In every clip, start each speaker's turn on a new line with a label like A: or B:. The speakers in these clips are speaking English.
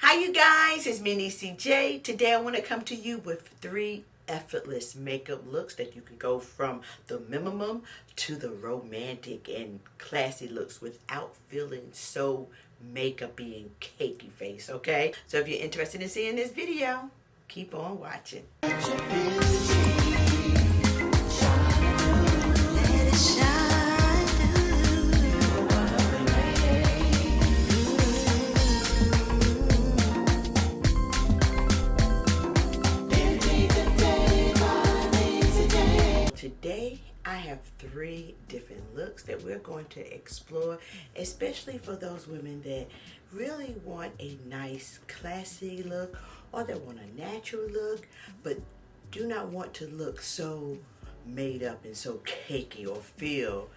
A: Hi you guys, it's me NeeCJae. Today I want to come to you with 3 effortless makeup looks that you can go from the minimum to the romantic and classy looks without feeling so makeup-y and cakey face, okay? So if you're interested in seeing this video, keep on watching. Today I have 3 different looks that we're going to explore, especially for those women that really want a nice classy look or that want a natural look but do not want to look so made up and so cakey or feel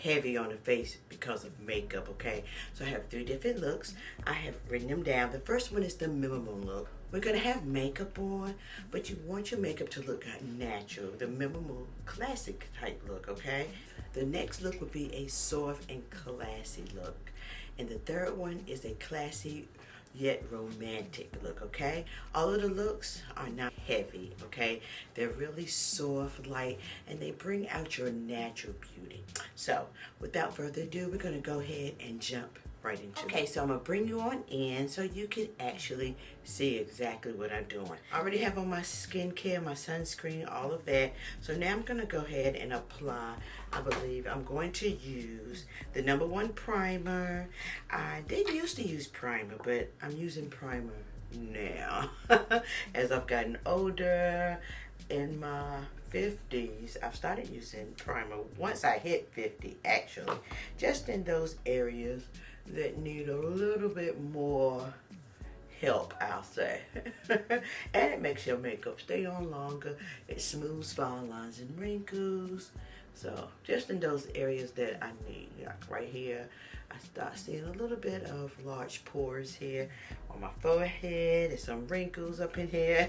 A: heavy on the face because of makeup. Okay, so I have 3 different looks. I have written them down. The first one is the minimum look. We're gonna have makeup on, but you want your makeup to look natural, the minimal classic type look. Okay, the next look would be a soft and classy look, and the third one is a classy yet romantic look. Okay, all of the looks are not heavy. Okay, they're really soft, light, and they bring out your natural beauty. So without further ado, we're gonna go ahead and jump right into it. Okay, so I'm gonna bring you on in so you can actually see exactly what I'm doing. I already have on my skincare, my sunscreen, all of that. So now I'm gonna go ahead and apply. I believe I'm going to use the #1 primer. I didn't used to use primer, but I'm using primer now. As I've gotten older, in my 50s, I've started using primer once I hit 50, actually, just in those areas that need a little bit more help, I'll say. And it makes your makeup stay on longer. It smooths fine lines and wrinkles. So just in those areas that I need, like right here, I start seeing a little bit of large pores here on my forehead and some wrinkles up in here.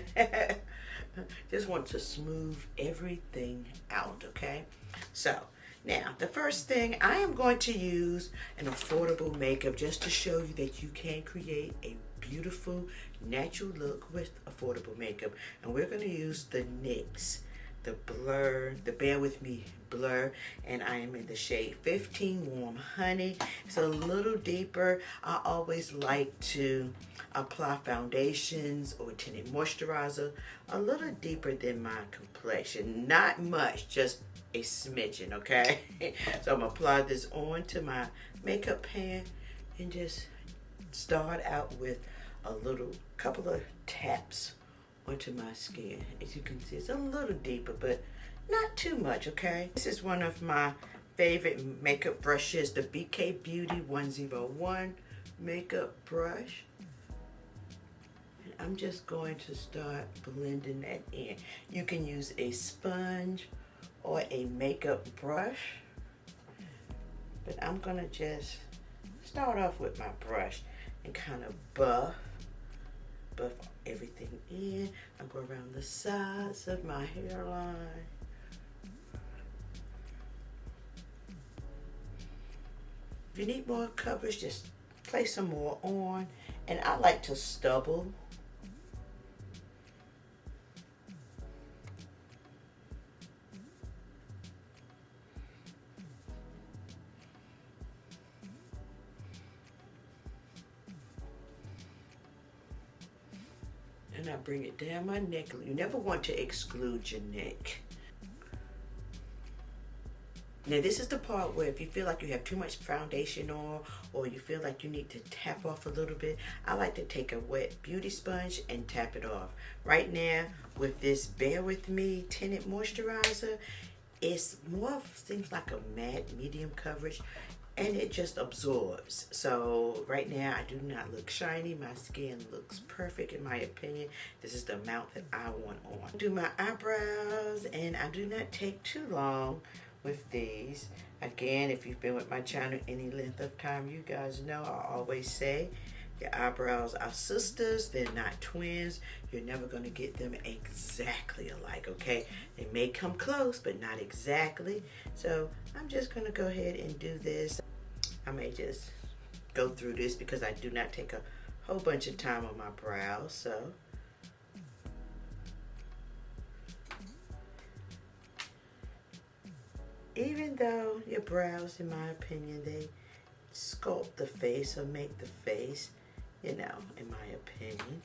A: Just want to smooth everything out, okay? So now, the first thing, I am going to use an affordable makeup just to show you that you can create a beautiful, natural look with affordable makeup. And we're going to use the NYX, the Blur, the Bear With Me Blur, and I am in the shade 15 Warm Honey. It's a little deeper. I always like to apply foundations or tinted moisturizer a little deeper than my complexion. Not much, just a smidgen, okay? So I'm gonna apply this onto my makeup pan and just start out with a couple of taps onto my skin. As you can see, it's a little deeper, but not too much, okay? This is one of my favorite makeup brushes, the BK Beauty 101 makeup brush. And I'm just going to start blending that in. You can use a sponge or a makeup brush, but I'm gonna just start off with my brush and kind of buff everything in. I go around the sides of my hairline. If you need more coverage, just place some more on, and I like to stubble. And I bring it down my neck. You never want to exclude your neck. Now this is the part where if you feel like you have too much foundation on, or you feel like you need to tap off a little bit, I like to take a wet beauty sponge and tap it off. Right now with this Bear With Me tinted moisturizer, it's more, seems like a matte medium coverage, and it just absorbs. So right now I do not look shiny. My skin looks perfect in my opinion. This is the amount that I want on. Do my eyebrows, and I do not take too long with these. Again, if you've been with my channel any length of time, you guys know I always say your eyebrows are sisters, they're not twins. You're never going to get them exactly alike, okay? They may come close, but not exactly. So I'm just going to go ahead and do this. I may just go through this because I do not take a whole bunch of time on my brows, so even though your brows, in my opinion, they sculpt the face or make the face, you know, in my opinion.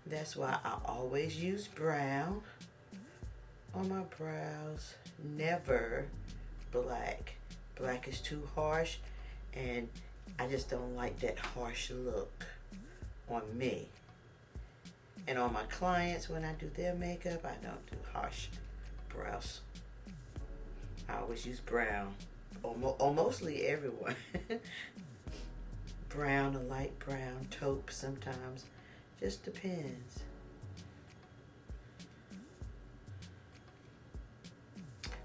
A: That's why I always use brown on my brows, never black. Black is too harsh, and I just don't like that harsh look on me. And on my clients, when I do their makeup, I don't do harsh brows. I always use brown, or mostly everyone. Brown or light brown, taupe sometimes, just depends.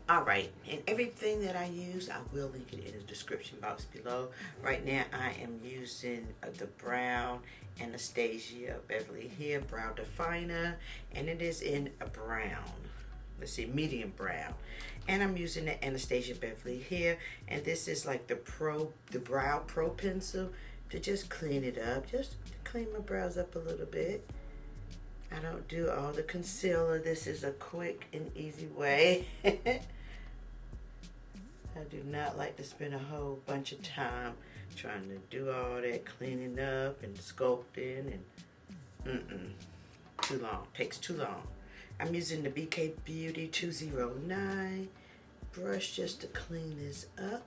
A: Alright, and everything that I use, I will link it in the description box below. Right now, I am using the brown Anastasia Beverly Hills Brow Definer, and it is in a brown. Let's see, medium brown. And I'm using the Anastasia Beverly Hills, and this is like the Brow Pro Pencil to just clean it up, just clean my brows up a little bit. I don't do all the concealer. This is a quick and easy way. I do not like to spend a whole bunch of time trying to do all that cleaning up and sculpting and too long. Takes too long. I'm using the BK Beauty 209 brush just to clean this up.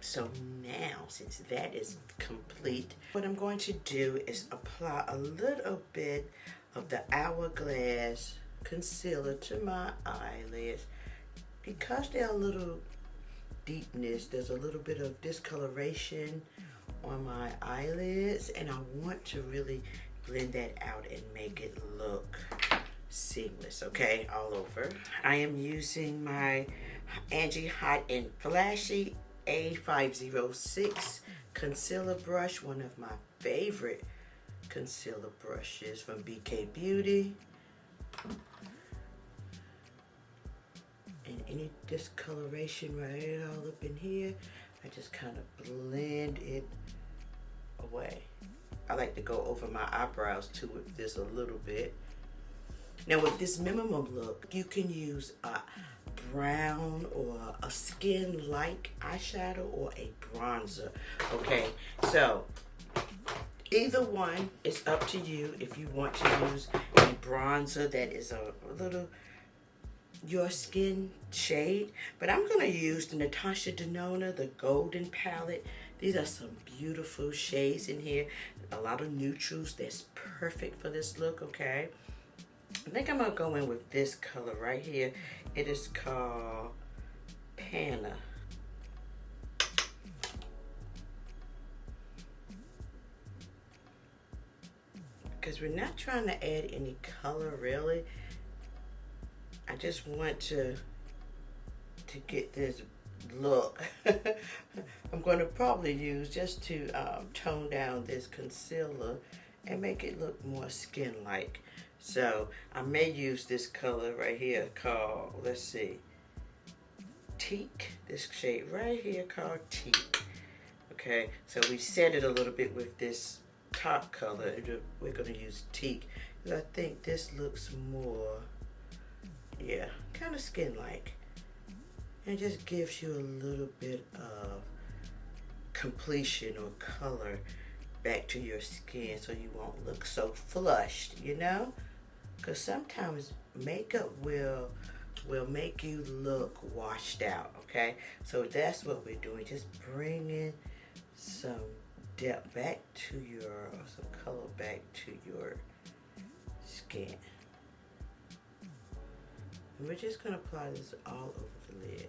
A: So now, since that is complete, what I'm going to do is apply a little bit of the Hourglass concealer to my eyelids. Because they're a little deepness, there's a little bit of discoloration on my eyelids, and I want to really blend that out and make it look seamless, okay, all over. I am using my Angie Hot and Flashy A506 concealer brush, one of my favorite concealer brushes from BK Beauty. And any discoloration right all up in here, I just kind of blend it away. I like to go over my eyebrows too with this a little bit. Now with this minimum look, you can use a brown or a skin-like eyeshadow or a bronzer, okay? So either one is up to you. If you want to use a bronzer that is a little your skin shade, but I'm gonna use the Natasha Denona, the Golden Palette. These are some beautiful shades in here, a lot of neutrals that's perfect for this look, okay? I think I'm gonna go in with this color right here. It is called Panna. Because we're not trying to add any color really. I just want to get this look. I'm going to probably use just to tone down this concealer and make it look more skin-like. So I may use this color right here called, let's see, Teak. This shade right here called Teak. Okay, so we set it a little bit with this top color. We're going to use Teak. I think this looks more, yeah, kind of skin-like. And just gives you a little bit of completion or color back to your skin so you won't look so flushed, you know? Because sometimes makeup will make you look washed out, okay? So that's what we're doing, just bringing some depth back to your, some color back to your skin. And we're just gonna apply this all over the lid.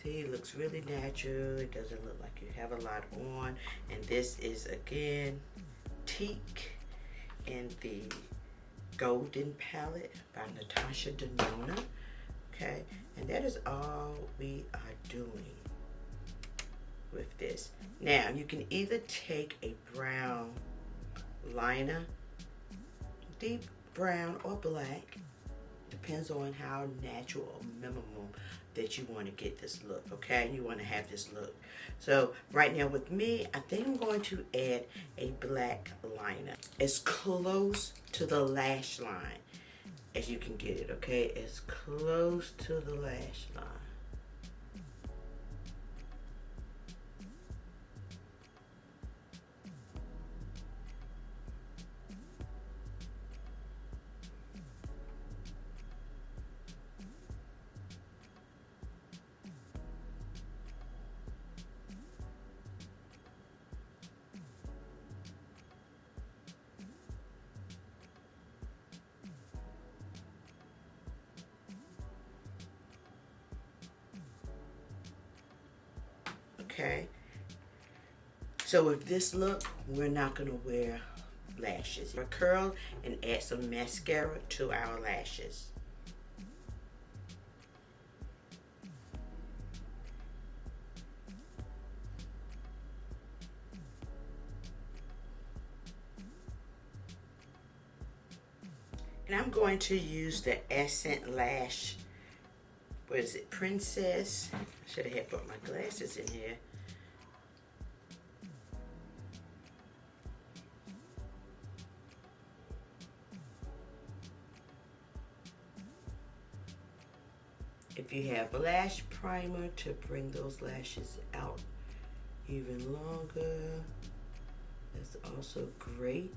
A: See, it looks really natural. It doesn't look like you have a lot on. And this is, again, Teak in the Golden Palette by Natasha Denona. Okay, and that is all we are doing with this. Now, you can either take a brown liner, deep brown or black, depends on how natural or minimum that you want to get this look, okay? You want to have this look. So right now with me, I think I'm going to add a black liner as close to the lash line as you can get it, okay? As close to the lash line. Okay, so with this look, we're not going to wear lashes. We're curl and add some mascara to our lashes. And I'm going to use the Accent Lash, what is it, Princess? I should have had put my glasses in here. If you have lash primer to bring those lashes out even longer, that's also great.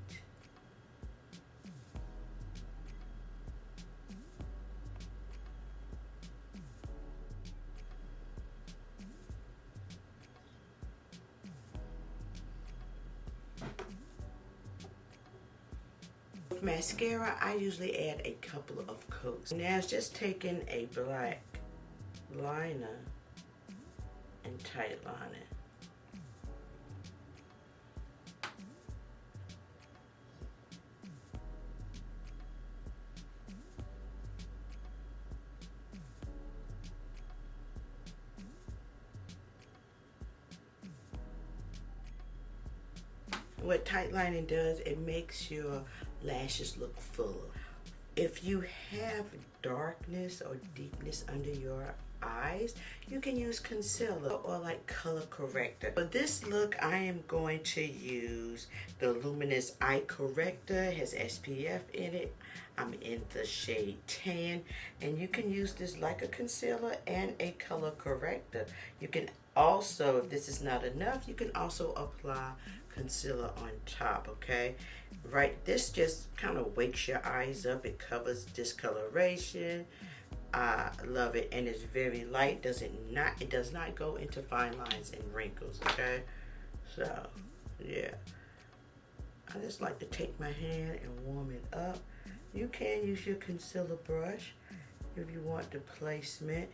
A: With mascara, I usually add a couple of coats. Now it's just taking a black liner and tight lining. What tight lining does, it makes your lashes look fuller. If you have darkness or deepness under your eyes, you can use concealer or like color corrector. For this look, I am going to use the Luminous Eye Corrector. It has SPF in it. I'm in the shade Tan, and you can use this like a concealer and a color corrector. You can also, if this is not enough, you can also apply concealer on top, okay? Right, this just kind of wakes your eyes up. It covers discoloration. I love it, and it's very light. It does not go into fine lines and wrinkles, okay? So, yeah. I just like to take my hand and warm it up. You can use your concealer brush if you want the placement.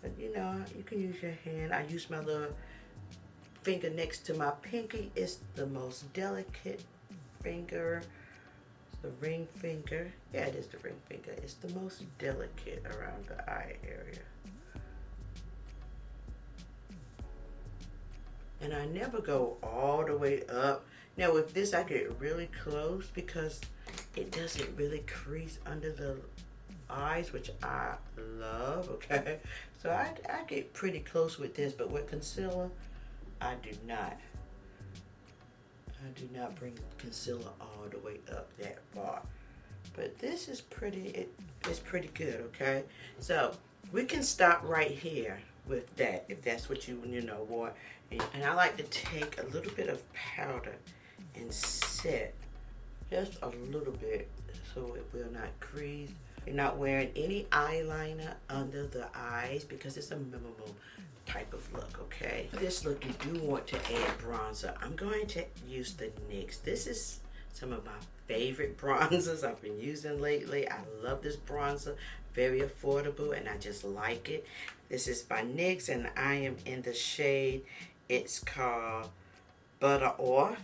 A: But, you know, you can use your hand. I use my little finger next to my pinky. It's the most delicate finger. The ring finger. Yeah, it is the ring finger. It's the most delicate around the eye area. And I never go all the way up. Now with this, I get really close because it doesn't really crease under the eyes, which I love, okay? So I get pretty close with this, but with concealer, I do not. I do not bring concealer all the way up that far. But this is pretty, it's pretty good, okay? So we can stop right here with that if that's what you know want. And I like to take a little bit of powder and set just a little bit so it will not crease. You're not wearing any eyeliner under the eyes because it's a minimum type of look, okay? For this look, you do want to add bronzer. I'm going to use the NYX. This is some of my favorite bronzers I've been using lately. I love this bronzer. very affordable, and I just like it. This is by NYX, and I am in the shade, it's called Butter Off.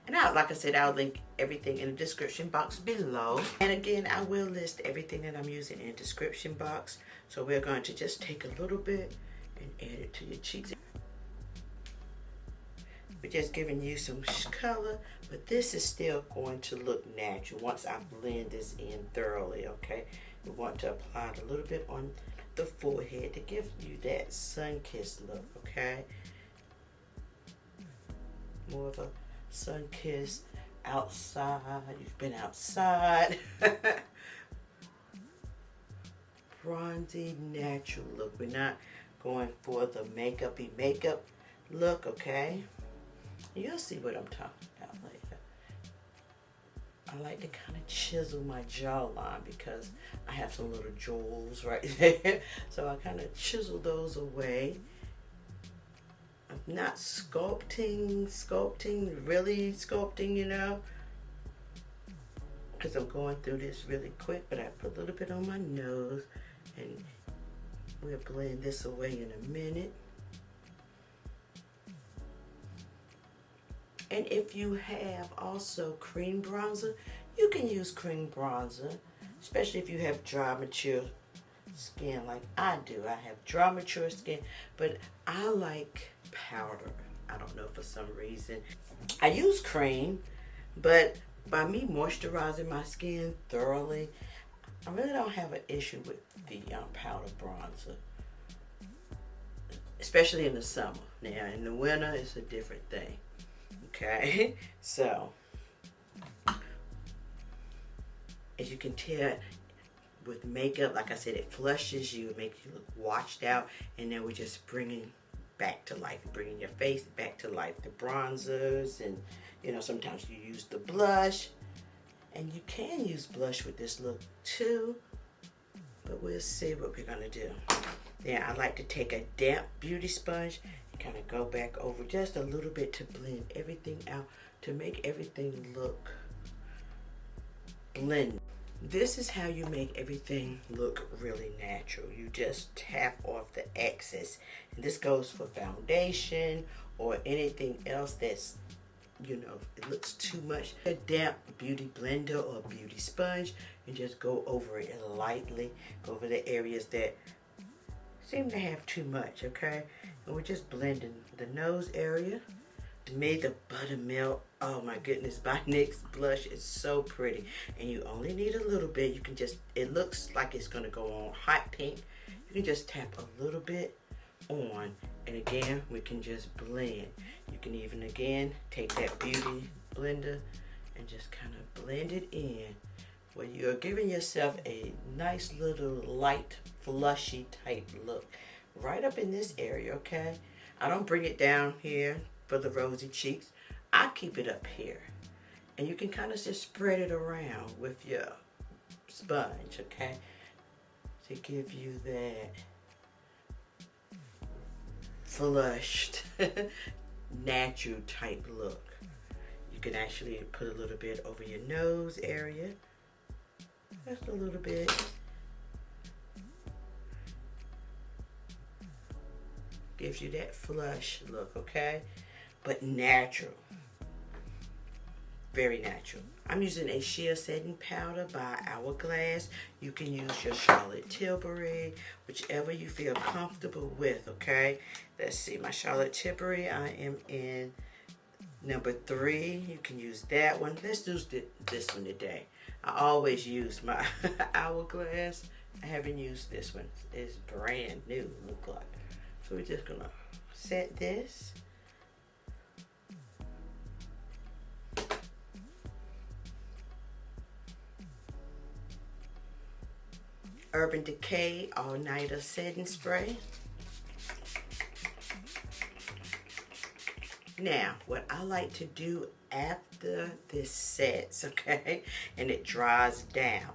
A: And like I said, I'll link everything in the description box below. And again, I will list everything that I'm using in the description box. So we're going to just take a little bit and add it to your cheeks. We're just giving you some color, but this is still going to look natural once I blend this in thoroughly, okay? We want to apply it a little bit on the forehead to give you that sun-kissed look, okay? More of a sun-kissed outside. You've been outside. Bronzy, natural look. We're not going for the makeup-y makeup look, okay? You'll see what I'm talking about later. I like to kind of chisel my jawline because I have some little jewels right there. So I kind of chisel those away. I'm not sculpting, really sculpting, you know, because I'm going through this really quick, but I put a little bit on my nose, and we'll blend this away in a minute. And if you have also cream bronzer, you can use cream bronzer, especially if you have dry, mature skin like I do. I have dry, mature skin, but I like powder. I don't know, for some reason. I use cream, but by me moisturizing my skin thoroughly, I really don't have an issue with the powder bronzer, especially in the summer. Now, in the winter, it's a different thing. Okay, so as you can tell, with makeup, like I said, it flushes you, it makes you look washed out, and then we're just bringing back to life, bringing your face back to life. The bronzers, and you know, sometimes you use the blush, and you can use blush with this look too, but we'll see what we're gonna do. Then I like to take a damp beauty sponge and kind of go back over just a little bit to blend everything out, to make everything look blended. This is how you make everything look really natural. You just tap off the excess. And this goes for foundation or anything else that's, you know, it looks too much. A damp beauty blender or beauty sponge, and just go over it lightly. Go over the areas that seem to have too much, okay? And we're just blending the nose area. Made the Buttermilk, oh my goodness, by NYX blush is so pretty, and you only need a little bit. You can just, it looks like it's gonna go on hot pink. You can just tap a little bit on, and again we can just blend. You can even again take that beauty blender and just kind of blend it in, where you're giving yourself a nice little light flushy type look right up in this area, okay? I don't bring it down here for the rosy cheeks. I keep it up here, and you can kind of just spread it around with your sponge, okay, to give you that flushed natural type look. You can actually put a little bit over your nose area, just a little bit. Gives you that flush look, okay? But natural. Very natural. I'm using a sheer setting powder by Hourglass. You can use your Charlotte Tilbury, whichever you feel comfortable with, okay? Let's see, my Charlotte Tilbury, I am in number 3. You can use that one. Let's do this one today. I always use my Hourglass. I haven't used this one. It's brand new, look like. So we're just gonna set this. Urban Decay All Nighter Setting Spray. Now, what I like to do after this sets, okay, and it dries down,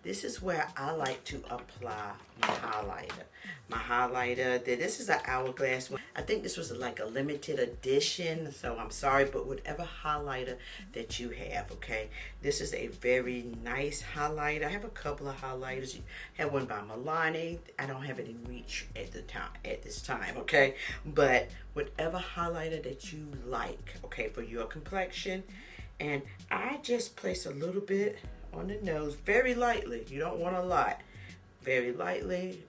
A: this is where I like to apply my highlighter. My highlighter, this is an Hourglass one. I think this was like a limited edition, so I'm sorry, but whatever highlighter that you have, okay? This is a very nice highlighter. I have a couple of highlighters. I have one by Milani. I don't have it in reach at this time, okay? But whatever highlighter that you like, okay, for your complexion. And I just place a little bit on the nose, very lightly. You don't want a lot. Very lightly,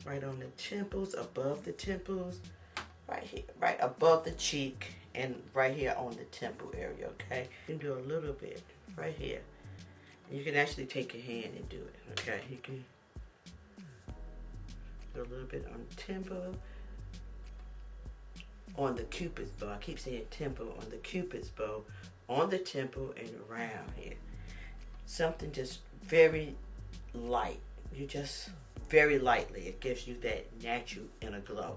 A: right on the temples, above the temples, right here, right above the cheek, and right here on the temple area, okay? You can do a little bit right here. You can actually take your hand and do it, okay? You can do a little bit on the temple, on the cupid's bow. I keep saying temple, on the cupid's bow, on the temple, and around here. Something just very light. You just very lightly. It gives you that natural inner glow.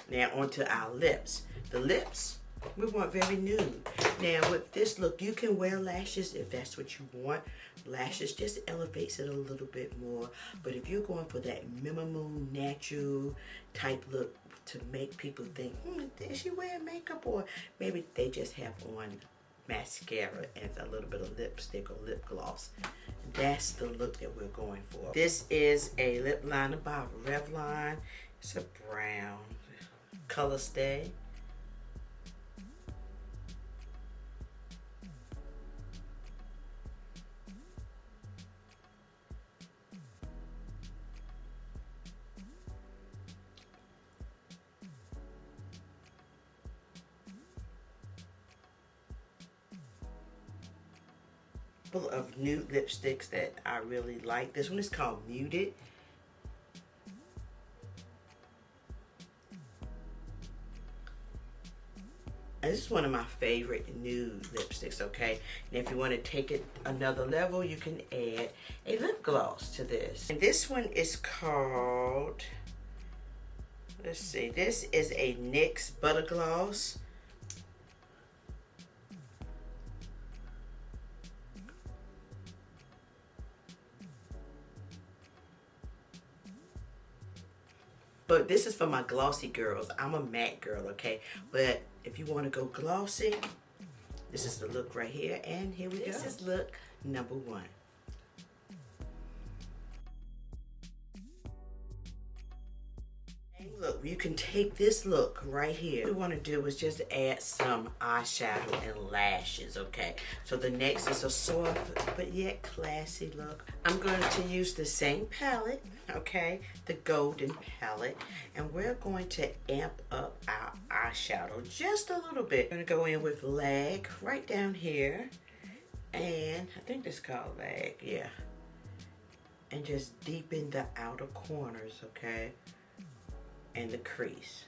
A: Now onto our lips. The lips, we want very nude. Now with this look, you can wear lashes if that's what you want. Lashes just elevates it a little bit more. But if you're going for that minimum natural type look to make people think, is she wearing makeup? Or maybe they just have on mascara and a little bit of lipstick or lip gloss. That's the look that we're going for. This is a lip liner by Revlon. It's a brown color stay. Of nude lipsticks that I really like. This one is called Muted. And this is one of my favorite nude lipsticks, okay? And if you want to take it another level, you can add a lip gloss to this. And this one is called, let's see, this is a NYX Butter Gloss. But this is for my glossy girls. I'm a matte girl, okay? But if you want to go glossy, this is the look right here. And here we go. This is look number 1. Look, you can take this look right here. What we want to do is just add some eyeshadow and lashes, okay? So the next is a soft but yet classy look. I'm going to use the same palette, okay? The golden palette. And we're going to amp up our eyeshadow just a little bit. I'm going to go in with Lag right down here. And I think this is called Lag, yeah. And just deepen the outer corners, okay? And the crease.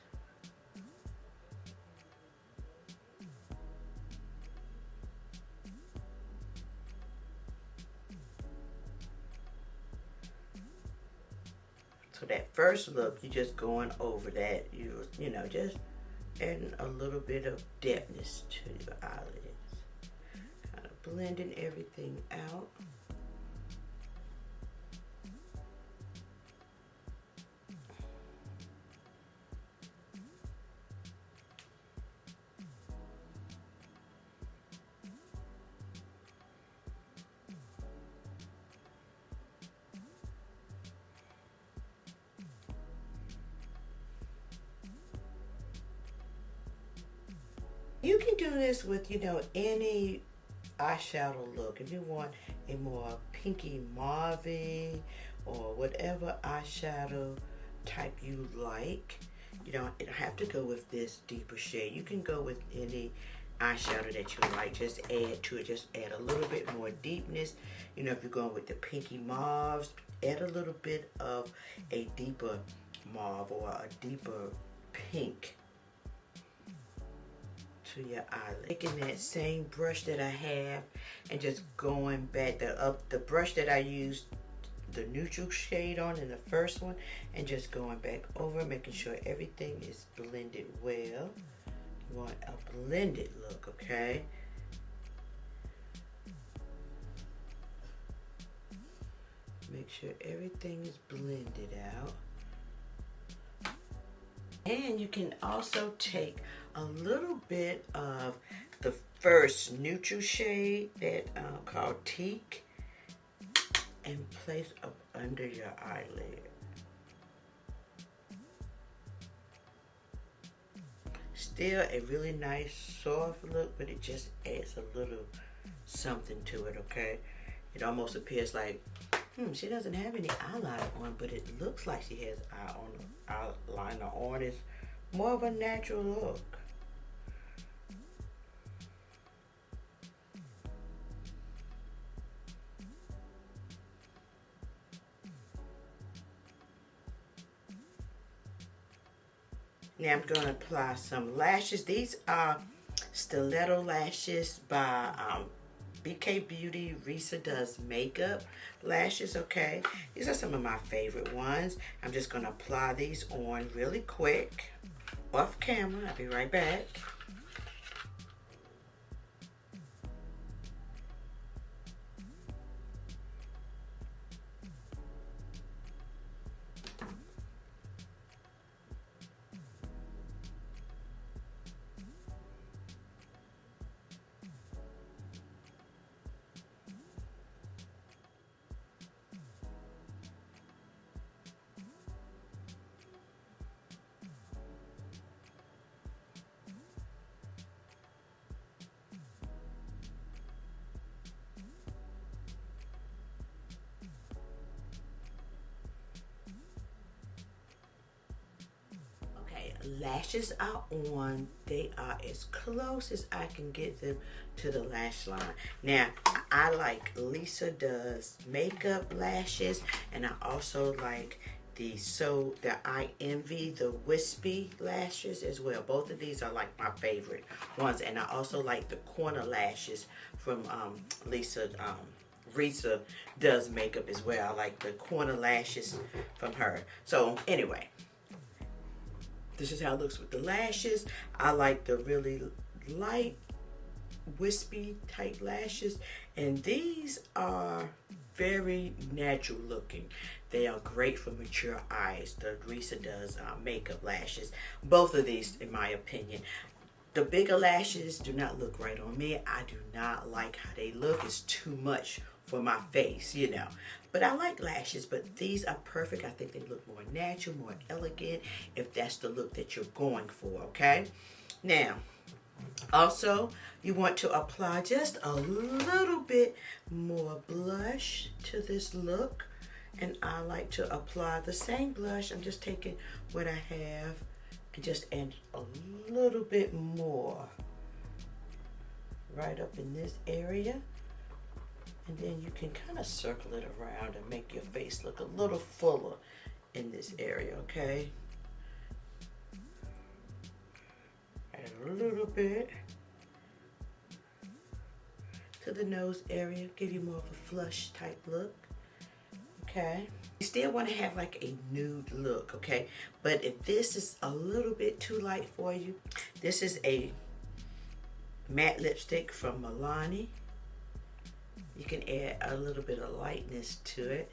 A: So that first look, you're just going over that, you know, just adding a little bit of depthness to your eyelids. Kind of blending everything out. You can do this with, you know, any eyeshadow look. If you want a more pinky mauve or whatever eyeshadow type you like, you don't have to go with this deeper shade. You can go with any eyeshadow that you like. Just add to it. Just add a little bit more deepness. You know, if you're going with the pinky mauves, add a little bit of a deeper mauve or a deeper pink to your eyelid. Taking that same brush that I have and just going back the brush that I used the neutral shade on in the first one, and just going back over, making sure everything is blended well. You want a blended look, okay? sure everything is blended out. And you can also take a little bit of the first neutral shade that called Teak and place up under your eyelid. Still a really nice soft look, but it just adds a little something to it, okay? It almost appears like, she doesn't have any eyeliner on, but it looks like she has eyeliner on. It's more of a natural look. Now I'm going to apply some lashes. These are stiletto lashes by BK Beauty. Risa does makeup lashes, okay? These are some of my favorite ones. I'm just going to apply these on really quick off camera. I'll be right back. Lashes are on. They are as close as I can get them to the lash line. Now, I like Lisa Does makeup lashes, and I also like the I Envy, the wispy lashes as well. Both of these are like my favorite ones, and I also like the corner lashes from Risa Does makeup as well. I like the corner lashes from her. So anyway, this is how it looks with the lashes. I like the really light, wispy type lashes. And these are very natural looking. They are great for mature eyes. The Risa Does makeup lashes. Both of these, in my opinion. The bigger lashes do not look right on me. I do not like how they look. It's too much for my face, you know. But I like lashes, but these are perfect. I think they look more natural, more elegant, if that's the look that you're going for, okay? Now, also, you want to apply just a little bit more blush to this look. And I like to apply the same blush. I'm just taking what I have and just add a little bit more right up in this area. And then you can kind of circle it around and make your face look a little fuller in this area, okay? Add a little bit to the nose area, give you more of a flush type look, okay? You still want to have like a nude look, okay? But if this is a little bit too light for you, this is a matte lipstick from Milani. You can add a little bit of lightness to it.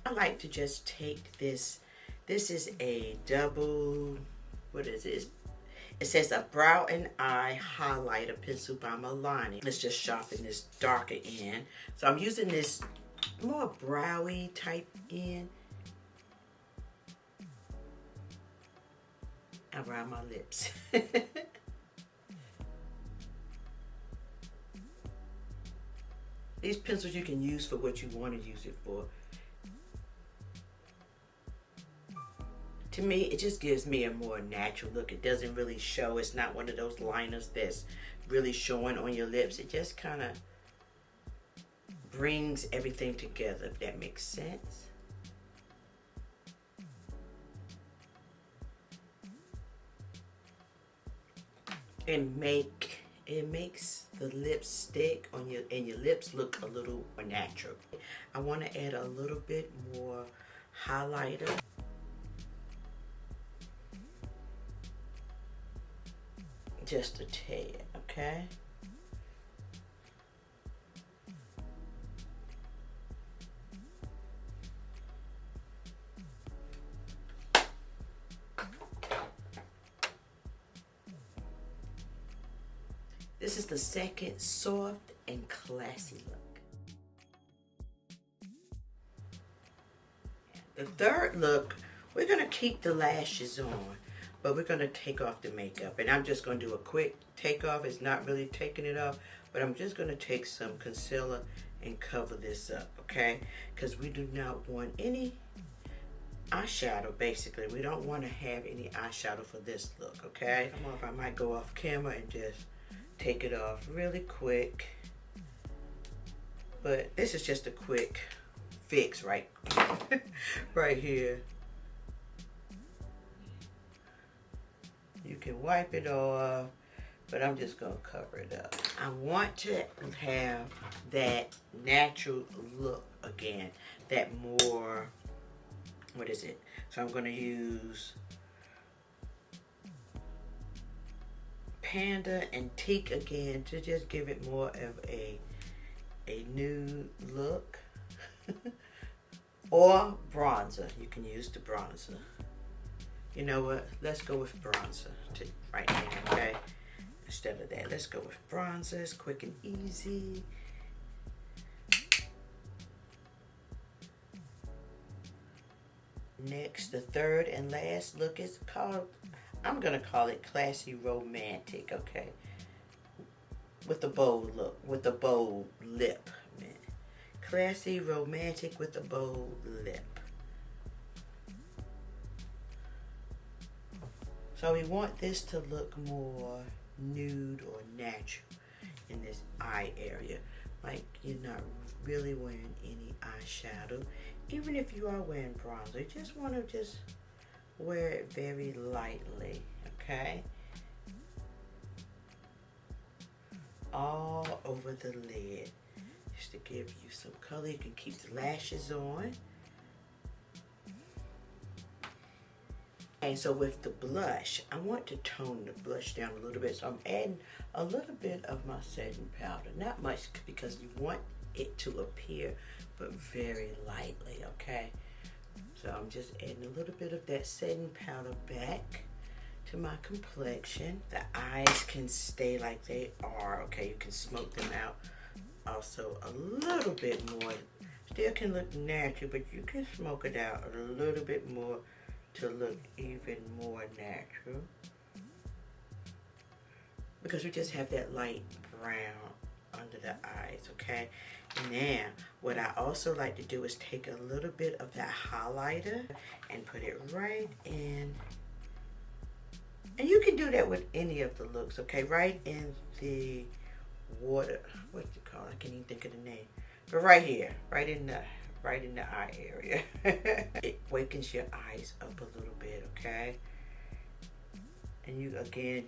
A: I like to just take this. This is a double, what is this? It says a brow and eye highlighter pencil by Milani. Let's just sharpen this darker end. So I'm using this more browy type end around my lips. These pencils you can use for what you want to use it for. To me, it just gives me a more natural look. It doesn't really show. It's not one of those liners that's really showing on your lips. It just kind of brings everything together, if that makes sense. And it makes the lipstick on your lips look a little more natural. I want to add a little bit more highlighter. just a tad, okay? This is the second soft and classy look. The third look, we're going to keep the lashes on, but we're going to take off the makeup. And I'm just going to do a quick take off. It's not really taking it off, but I'm just going to take some concealer and cover this up, okay? Because we do not want any eyeshadow, basically. We don't want to have any eyeshadow for this look, okay? I might go off camera and just take it off really quick. But this is just a quick fix right here. You can wipe it off, but I'm just gonna cover it up. I want to have that natural look again, that more, what is it? So I'm gonna use Panda and Teak again to just give it more of a nude look. Or bronzer. You can use the bronzer. You know what? Let's go with bronzer right now, okay? Instead of that, let's go with bronzer. It's quick and easy. Next, the third and last look is called, I'm gonna call it Classy Romantic, okay? With a bold look, with a bold lip. Classy Romantic with a bold lip. So we want this to look more nude or natural in this eye area. Like you're not really wearing any eyeshadow. Even if you are wearing bronzer, you just want to just wear it very lightly, okay? All over the lid. Just to give you some color. You can keep the lashes on. And so with the blush, I want to tone the blush down a little bit. So I'm adding a little bit of my setting powder. Not much because you want it to appear, but very lightly, okay? So I'm just adding a little bit of that setting powder back to my complexion. The eyes can stay like they are, okay? You can smoke them out. Also a little bit more, still can look natural, but you can smoke it out a little bit more to look even more natural, because we just have that light brown under the eyes, okay? Now what I also like to do is take a little bit of that highlighter and put it right in, and you can do that with any of the looks, okay? Right in the water, what you call it? I can't even think of the name, but right here, right in the eye area. It wakens your eyes up a little bit, okay? And you, again,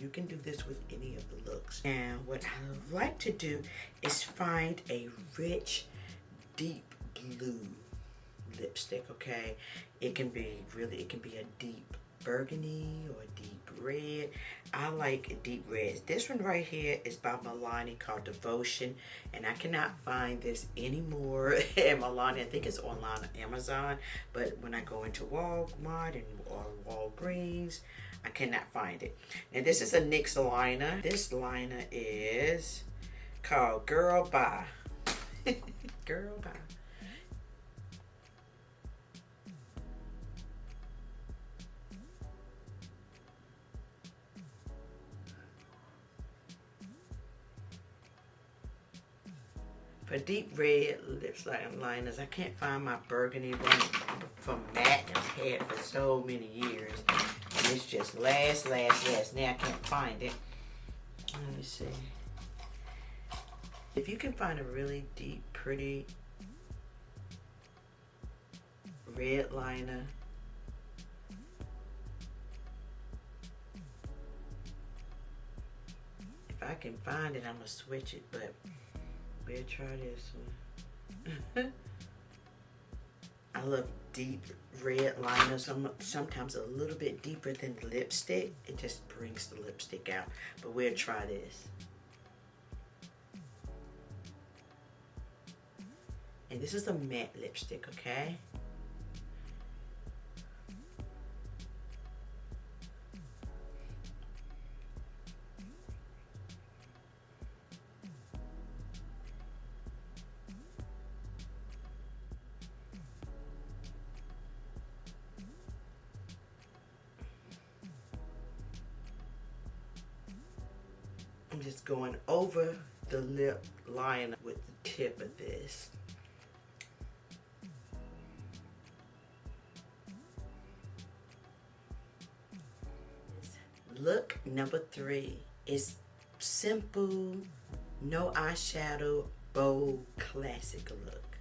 A: you can do this with any of the looks. Now what I like to do is find a rich deep blue lipstick, okay? It can be a deep burgundy or a deep red. I like deep reds. This one right here is by Milani called Devotion, and I cannot find this anymore at Milani. I think it's online on Amazon, but when I go into Walmart or Walgreens, I cannot find it. And this is a NYX liner. This liner is called Girl Bye. Girl Bye. For deep red lip liners, I can't find my burgundy one from MAC I've had for so many years. And it's just last. Now I can't find it. Let me see. If you can find a really deep, pretty red liner, if I can find it, I'm gonna switch it, but we'll try this one. I love deep red liner, sometimes a little bit deeper than the lipstick. It just brings the lipstick out. But we'll try this. And this is a matte lipstick, okay? I'm just going over the lip liner with the tip of this. Look number 3 is simple, no eyeshadow, bold, classic look.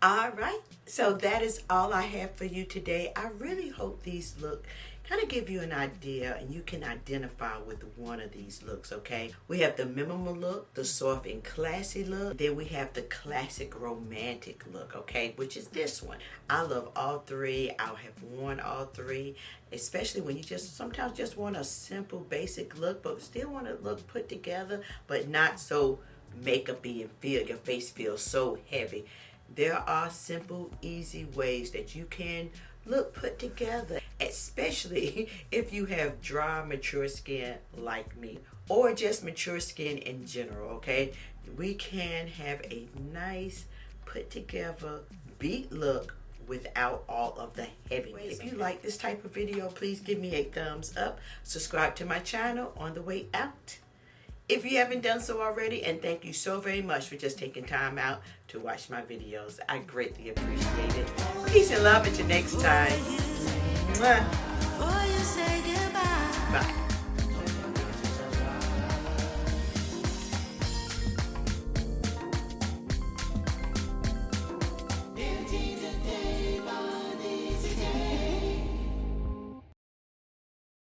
A: All right, so that is all I have for you today. I really hope these look kind of give you an idea and you can identify with one of these looks, okay? We have the minimal look, the soft and classy look, then we have the classic romantic look, okay, which is this one. I love all 3. I have worn all 3, especially when you just sometimes just want a simple basic look but still want to look put together but not so makeup-y and feel your face feels so heavy. There are simple, easy ways that you can look put together, especially if you have dry, mature skin like me, or just mature skin in general, okay? We can have a nice, put together, beat look without all of the heaviness. If you like this type of video, please give me a thumbs up. Subscribe to my channel on the way out if you haven't done so already, and thank you so very much for just taking time out to watch my videos. I greatly appreciate it. Peace and love until next time. Mwah. Bye.